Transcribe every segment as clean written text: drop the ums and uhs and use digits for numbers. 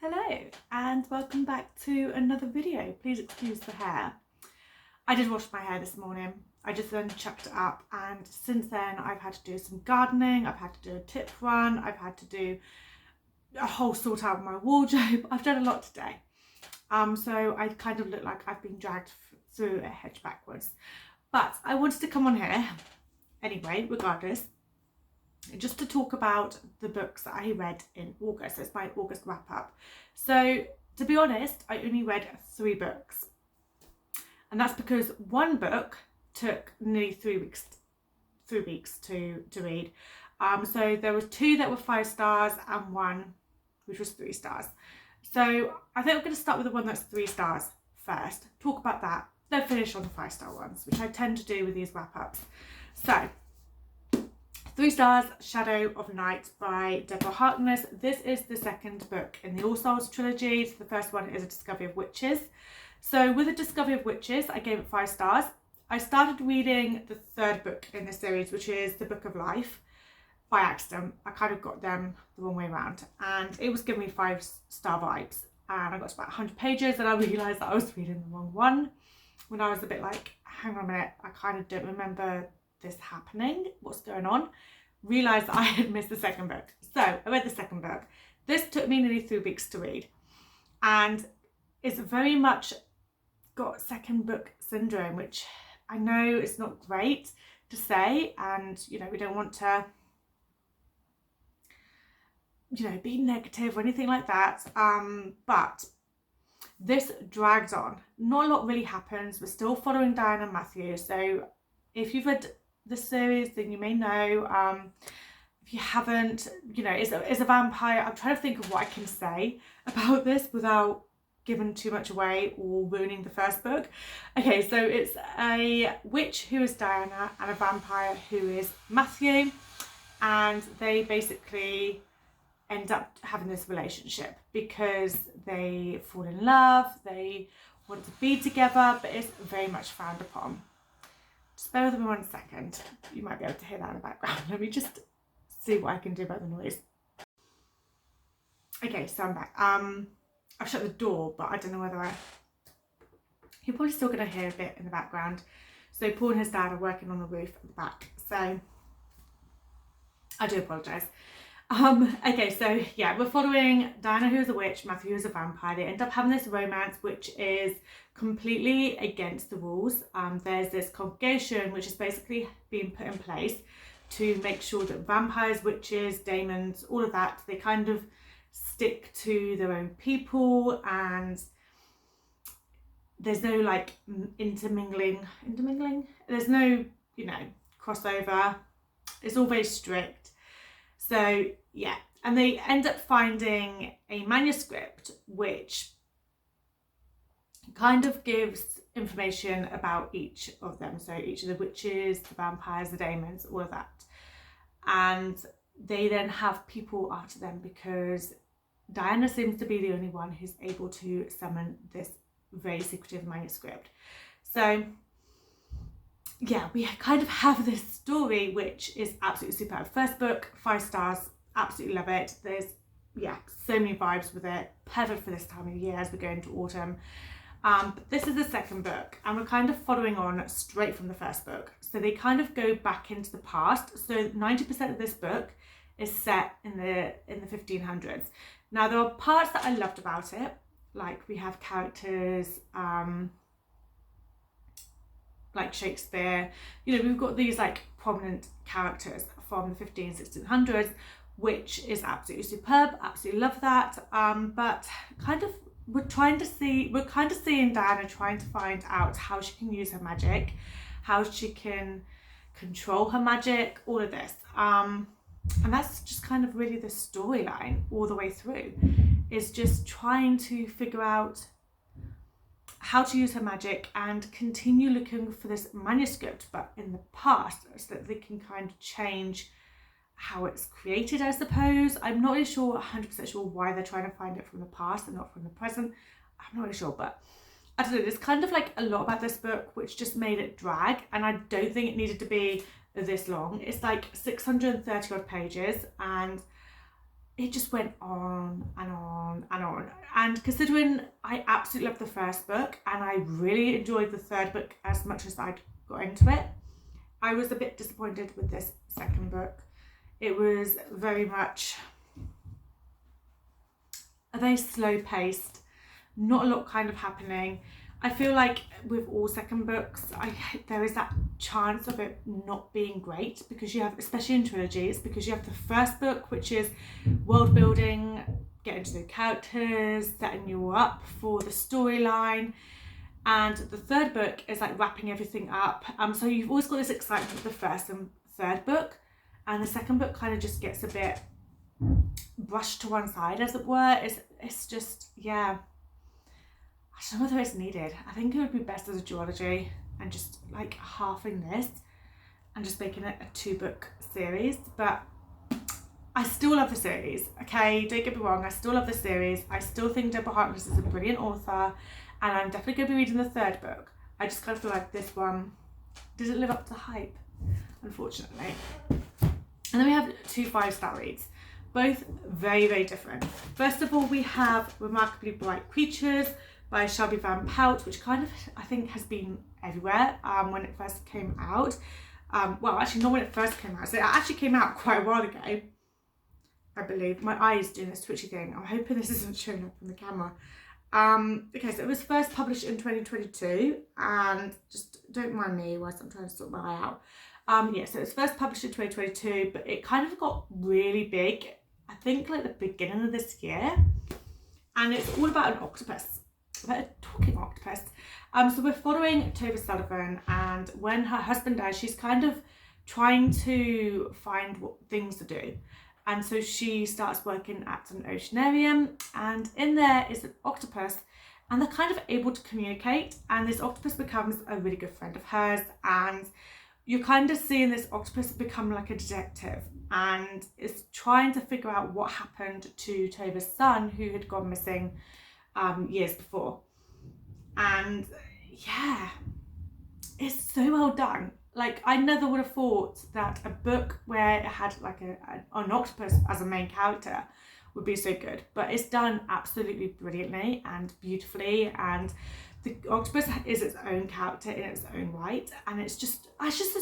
Hello and welcome back to another video. Please excuse the hair. I did wash my hair this morning. I just then chucked it up, and since then I've had to do some gardening, I've had to do a tip run, I've had to do a whole sort out of my wardrobe. I've done a lot today. So I kind of look like I've been dragged through a hedge backwards. But I wanted to come on here anyway, regardless, just to talk about the books that I read in August. So it's my August wrap up. So to be honest, I only read 3 books, and that's because one book took nearly 3 weeks to read. So there were 2 that were 5 stars and 1 which was 3 stars. So I think I'm going to start with the one that's 3 stars first, talk about that, then finish on the 5-star ones, which I tend to do with these wrap ups. So 3 stars, Shadow of Night by Deborah Harkness. This is the second book in the All Souls trilogy. So the first one is A Discovery of Witches. So with A Discovery of Witches, I gave it 5 stars. I started reading the 3rd book in the series, which is The Book of Life, by accident. I kind of got them the wrong way around, and it was giving me 5-star vibes. And I got to about 100 pages and I realised that I was reading the wrong one, when I was a bit like, hang on a minute, I kind of don't remember this happening, what's going on. Realised that I had missed the 2nd book. So I read the 2nd book. This took me nearly 3 weeks to read, and it's very much got 2nd book syndrome, which I know is not great to say, and you know, we don't want to, you know, be negative or anything like that, but this drags on. Not a lot really happens. We're still following Diana and Matthew. So if you've read the series, then you may know. If you haven't, you know, it's a vampire. I'm trying to think of what I can say about this without giving too much away or ruining the 1st book. Okay, so it's a witch who is Diana and a vampire who is Matthew, and they basically end up having this relationship because they fall in love, they want to be together, but it's very much frowned upon. Just bear with me 1 second. You might be able to hear that in the background. Let me just see what I can do about the noise. Okay, so I'm back. I've shut the door, but I don't know whether you're probably still going to hear a bit in the background. So Paul and his dad are working on the roof at the back. So I do apologise. Okay, so yeah, we're following Diana, who is a witch, Matthew, who is a vampire. They end up having this romance, which is completely against the rules. There's this congregation which is basically being put in place to make sure that vampires, witches, demons, all of that, they kind of stick to their own people, and there's no like intermingling. There's no, you know, crossover. It's all very strict. So yeah, and they end up finding a manuscript which kind of gives information about each of them. So each of the witches, the vampires, the demons, all of that. And they then have people after them because Diana seems to be the only one who's able to summon this very secretive manuscript. So yeah, we kind of have this story which is absolutely superb. 1st book, 5 stars, absolutely love it. There's, yeah, so many vibes with it. Perfect for this time of year as we go into autumn. But this is the 2nd book, and we're kind of following on straight from the 1st book. So they kind of go back into the past. So 90% of this book is set in the 1500s. Now there are parts that I loved about it, like we have characters like Shakespeare, you know, we've got these like prominent characters from the 1600s, which is absolutely superb, absolutely love that. But kind of we're kind of seeing Diana trying to find out how she can use her magic, how she can control her magic, all of this. And that's just kind of really the storyline all the way through, is just trying to figure out how to use her magic and continue looking for this manuscript, but in the past, so that they can kind of change how it's created, I suppose. I'm not really sure, 100% sure why they're trying to find it from the past and not from the present. I'm not really sure, but I don't know, there's kind of like a lot about this book which just made it drag, and I don't think it needed to be this long. It's like 630 odd pages, and it just went on and on and on. And considering I absolutely loved the first book and I really enjoyed the third book as much as I'd got into it, I was a bit disappointed with this second book. It was very much a very slow paced, not a lot kind of happening. I feel like with all second books, there is that chance of it not being great, because you have, especially in trilogies, because you have the first book, which is world building, getting to know characters, setting you up for the storyline, and the third book is like wrapping everything up. So you've always got this excitement of the first and third book, and the second book kind of just gets a bit brushed to one side, as it were. It's just, yeah, I don't know whether it's needed. I think it would be best as a duology and just like halving this and just making it a 2-book series. But I still love the series, okay? Don't get me wrong, I still love the series. I still think Deborah Harkness is a brilliant author, and I'm definitely going to be reading the third book. I just kind of feel like this one didn't live up to the hype, unfortunately. And then we have 2 5-star reads, both very, very different. First of all, we have Remarkably Bright Creatures by Shelby Van Pelt, which kind of, I think, has been everywhere when it first came out. Well, actually not when it first came out. So it actually came out quite a while ago, I believe. My eye is doing this twitchy thing. I'm hoping this isn't showing up on the camera. Okay, so it was first published in 2022, and just don't mind me whilst I'm trying to sort my eye out. Yeah, so it was first published in 2022, but it kind of got really big, I think, like the beginning of this year. And it's all about an octopus, about a talking octopus. So we're following Tova Sullivan, and when her husband dies, she's kind of trying to find what things to do. And so she starts working at an oceanarium, and in there is an octopus, and they're kind of able to communicate, and this octopus becomes a really good friend of hers, and you're kind of seeing this octopus become like a detective, and is trying to figure out what happened to Tova's son, who had gone missing years before. And yeah, it's so well done. Like, I never would have thought that a book where it had like an octopus as a main character would be so good, but it's done absolutely brilliantly and beautifully, and the octopus is its own character in its own right, and it's just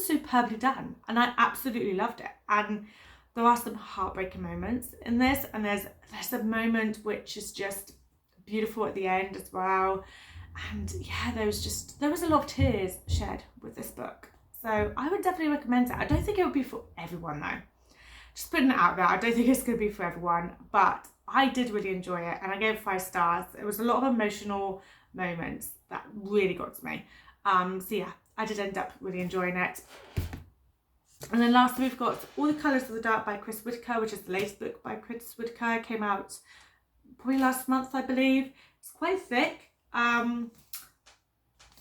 superbly done, and I absolutely loved it. And there are some heartbreaking moments in this, and there's a moment which is just beautiful at the end as well. And yeah, there was a lot of tears shed with this book. So I would definitely recommend it. I don't think it would be for everyone though. Just putting it out there, I don't think it's going to be for everyone, but I did really enjoy it, and I gave it 5 stars. It was a lot of emotional moments that really got to me. So yeah, I did end up really enjoying it. And then lastly, we've got All the Colours of the Dark by Chris Whitaker, which is the latest book by Chris Whitaker. It came out probably last month, I believe. It's quite thick.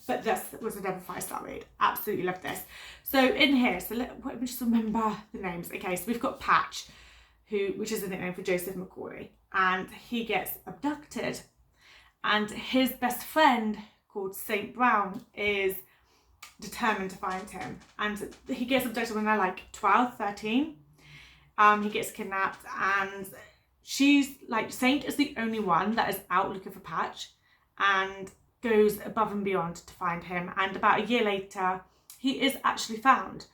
But this was another 5-star read. Absolutely loved this. So in here, so let me just remember the names. Okay, so we've got Patch, which is a nickname for Joseph McCauley, and he gets abducted. And his best friend, called Saint Brown, is determined to find him. And he gets abducted when they're like 12, 13. He gets kidnapped, and she's like, Saint is the only one that is out looking for Patch, and goes above and beyond to find him. And about a year later, he is actually found.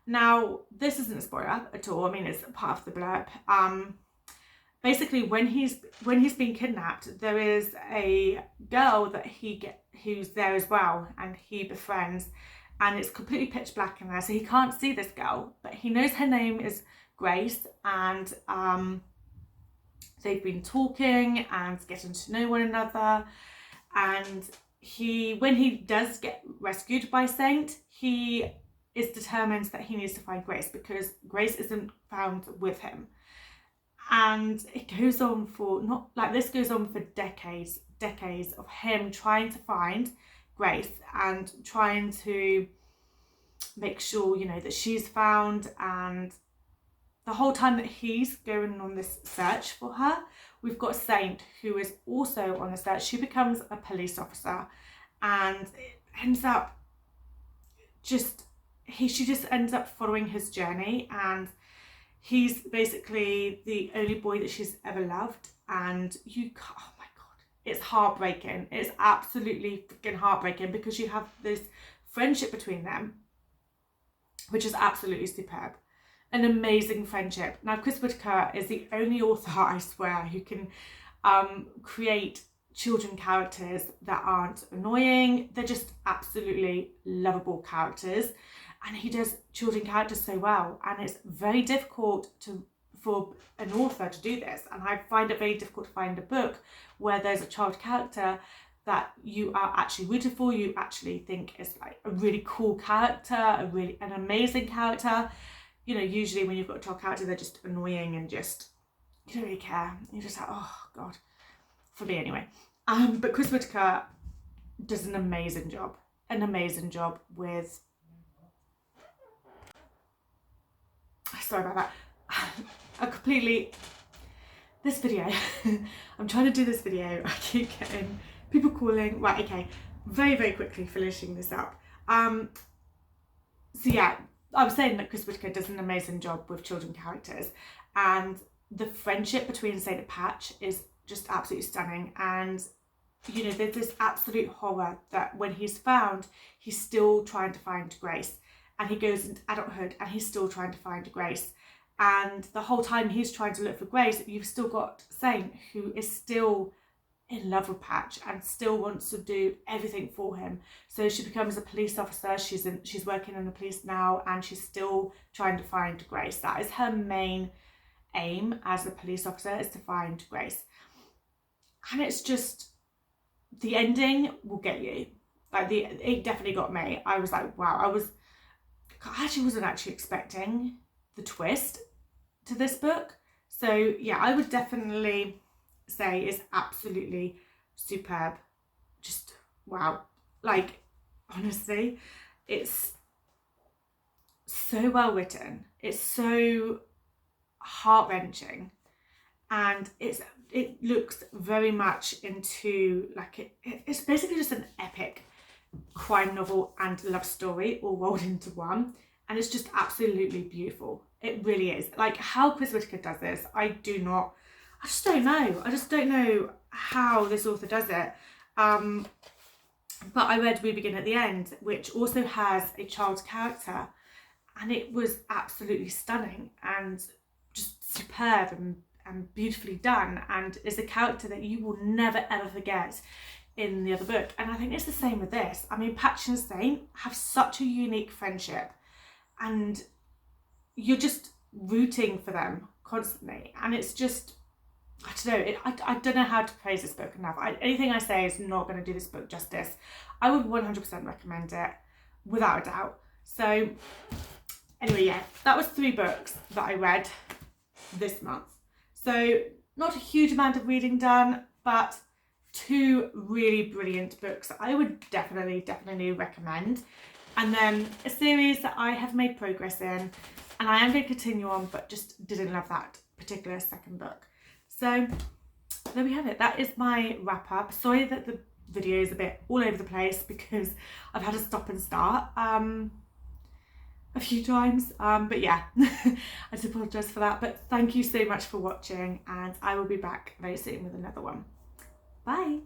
Now, this isn't a spoiler at all. I mean, it's part of the blurb. Basically, when he's been kidnapped, there is a girl that who's there as well, and he befriends, and it's completely pitch black in there, so he can't see this girl, but he knows her name is Grace, and they've been talking and getting to know one another. And when he does get rescued by Saint, he is determined that he needs to find Grace, because Grace isn't found with him. And it goes on for decades of him trying to find Grace and trying to make sure, you know, that she's found. And the whole time that he's going on this search for her, we've got Saint, who is also on a search. She becomes a police officer, and it ends up she just ends up following his journey, and He's basically the only boy that she's ever loved, and you can't, oh my God, it's heartbreaking. It's absolutely freaking heartbreaking, because you have this friendship between them, which is absolutely superb. An amazing friendship. Now, Chris Whitaker is the only author, I swear, who can create children characters that aren't annoying. They're just absolutely lovable characters, and he does children characters so well, and it's very difficult for an author to do this. And I find it very difficult to find a book where there's a child character that you are actually rooted for, you actually think is like a really cool character, an amazing character. You know, usually when you've got a child character, they're just annoying and just, you don't really care. You're just like, oh God, for me anyway. But Chris Whitaker does an amazing job with, sorry about that, this video, I'm trying to do this video, I keep getting people calling, right, okay, very, very quickly finishing this up. So yeah, I was saying that Chris Whitaker does an amazing job with children characters, and the friendship between Saint and Patch is just absolutely stunning. And you know, there's this absolute horror that when he's found, he's still trying to find Grace, and he goes into adulthood and he's still trying to find Grace. And the whole time he's trying to look for Grace, you've still got Saint, who is still in love with Patch and still wants to do everything for him. So she becomes a police officer. She's working in the police now, and she's still trying to find Grace. That is her main aim as a police officer, is to find Grace. And it's just, the ending will get you. Like, it definitely got me. I was like, wow, I actually wasn't actually expecting the twist to this book. So yeah, I would definitely say is absolutely superb. Just wow. Like, honestly, it's so well written. It's so heart-wrenching, and it looks very much into, like, it's basically just an epic crime novel and love story all rolled into one, and it's just absolutely beautiful. It really is. Like, how Chris Whitaker does this, I just don't know how this author does it. But I read We Begin at the End, which also has a child character, and it was absolutely stunning and just superb and beautifully done, and is a character that you will never ever forget in the other book. And I think it's the same with this. I mean, Patch and Saint have such a unique friendship, and you're just rooting for them constantly, and it's just, I don't know, I don't know how to praise this book enough. Anything I say is not going to do this book justice. I would 100% recommend it, without a doubt. So anyway, yeah, that was 3 books that I read this month. So not a huge amount of reading done, but 2 really brilliant books that I would definitely recommend. And then a series that I have made progress in, and I am going to continue on, but just didn't love that particular second book. So there we have it. That is my wrap up. Sorry that the video is a bit all over the place, because I've had to stop and start a few times, but yeah, I do apologise for that. But thank you so much for watching, and I will be back very soon with another one. Bye.